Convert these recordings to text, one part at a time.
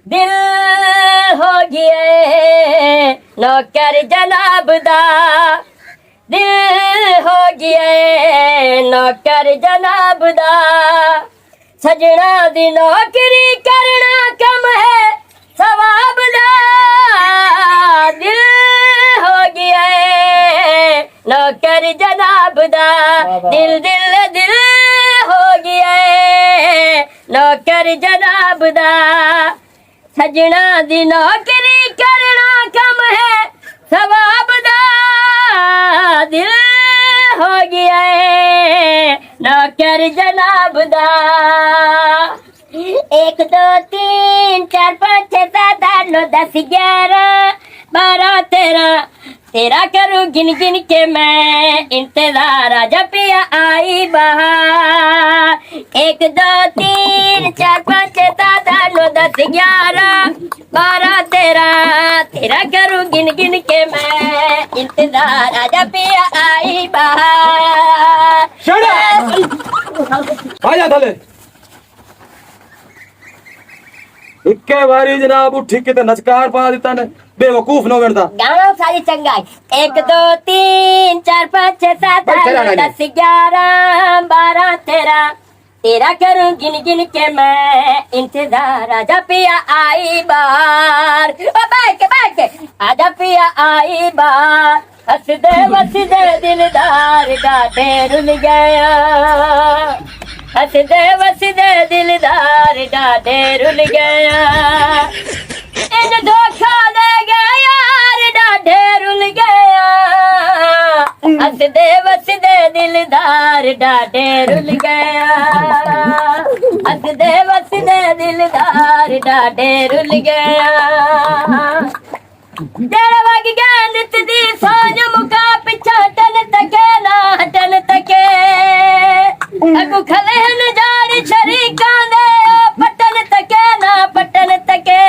दिल हो गया नौकर जनाब दा दिल हो गया नौकर जनाब दा सजना दी नौकरी करना कम है सवाब दा दिल हो गया नौकर जनाब दा दिल दिल दिल हो गया नौकर जनाब दा सजना दी नौकरी करना कम है सवाब दा दिल हो गया नौकर जनाब दा 1 2 3 4 5 6 7 8 9 10 11 12 13 तेरा करूं गिन गिन के मैं इंतजार आजा पिया आई बहार 1 2 3 4 5 6 7 8 9 10 11 12 13 तेरा करूं गिन गिन के मैं इंतजार आजा पिया आई बहार आजा थले इक्के बारी जनाब उठी के नचकार पा दिता ने बेवकूफ न बनता गाना सारी चंगाई 1 2 3 4 5 6 7 8 9 10 11 12 13 तेरा करूं गिन गिन के मैं इंतजार आजा पिया आई बार ओ बैठ के आजा पिया आई बार हंस दे दिलदार डाटे रुल गया हंस दे दिलदार डाटे रुल गया इन धोखा दे गया यार डाटे रुल गया हंस दे दिलदार डाटे रुल गया हंस दे दिलदार डाटे रुल गया तेरे वग गया नित दी सोज मुका पिछा टन तके ना हटन तके अगु खलेन जारी शरीका दे पटन तके ना पटन तके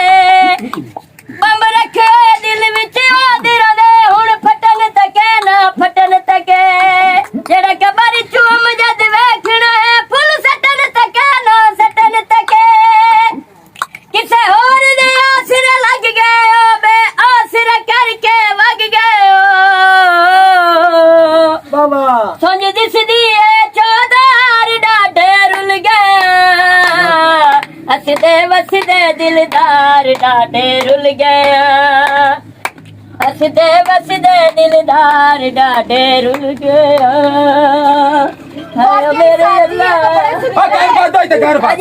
बम रखे दिल विच ओ दिल दे हुण फटन तके ना फटन तके जेड़ा कबारी चूम जद वेखना है फुल सटन तके ना सटन तके किसे होर दे आसरे लग गए ओ बे आसरा करके वग गए ओ बाबा सोंज दिसदी है चौधार डाढे रुल गया हंसदे वसदे दिलदार डाढे रुल गया हंसदे वसदे दिलदार डाढे रुल गया हाय मेरे अल्लाह घर बात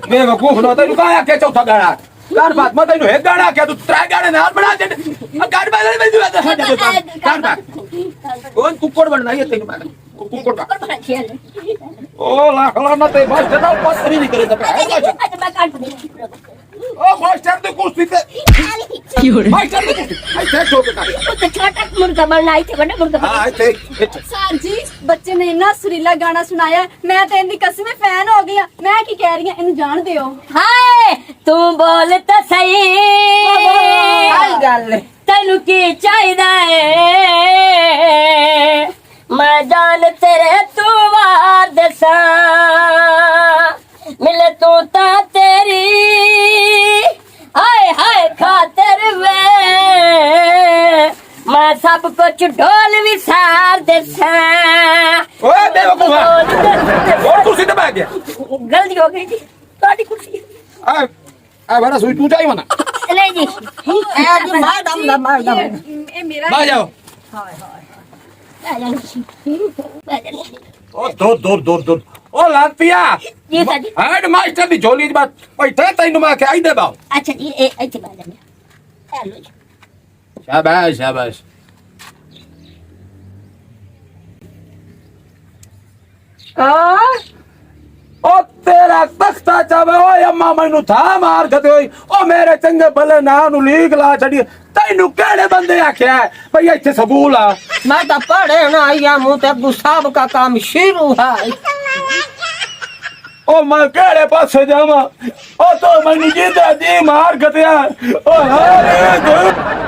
बेवकूफ न तैनू काया के चौथा गाना घर बात मैं तैनू एक गाना के तू 3 गाने नाल बना दे घर बात में तू घर बात कौन कुकुड़ बनना है तैनू मैं कुकुड़ ओ लाख ना ते बस ना पत्थरी नहीं करे ओ मास्टर तो कुछ नहीं मास्टर तो ऐसे ठोक का तो छोटा मुर्गा बनना है बड़ा मुर्गा हां ऐसे सर जी बच्चे ने इतना सुरीला गाना सुनाया मैं तो इनकी कसम फैन हो गई मैं की कह रही हूं इन जान दियो हाय तू बोल तो सही हाल गल तेनू की चाहिदा है मैं जान तेरे तू वार दसा मिले तू ता तेरी हाय हाय खातिर वे मैं सब कुछ ढोल विसार दसा ओए बेवकूफ और कुर्सी दबा गया गलती हो गई जी ਤੁਹਾਡੀ ਕੁਰਸੀ आ बड़ा सुई तू चाहिए मना नहीं जी मार दम ए मेरा आ जाओ ओ दूर ओ लातिया जी सर जी हेड मास्टर दी झोली दी बात बैठे तैनू मैं के आई दे बाओ अच्छा जी ऐसे बात है हेलो जी शाबाश शाबाश ओ तेरा तख्ता चावे ओए अम्मा मैनू था मार खते होई ओ मेरे चंगे भले ना नु लीक ला छड़ी तैनू केड़े बंदे आख्या है भई इथे स्कूल आ मैं तो पढ़े ना आया मुंह ते गुस्साब का काम शुरू है ओ मैं केड़े पासे जावा ओ तो मैनू जीते जी मार खते ओ हारे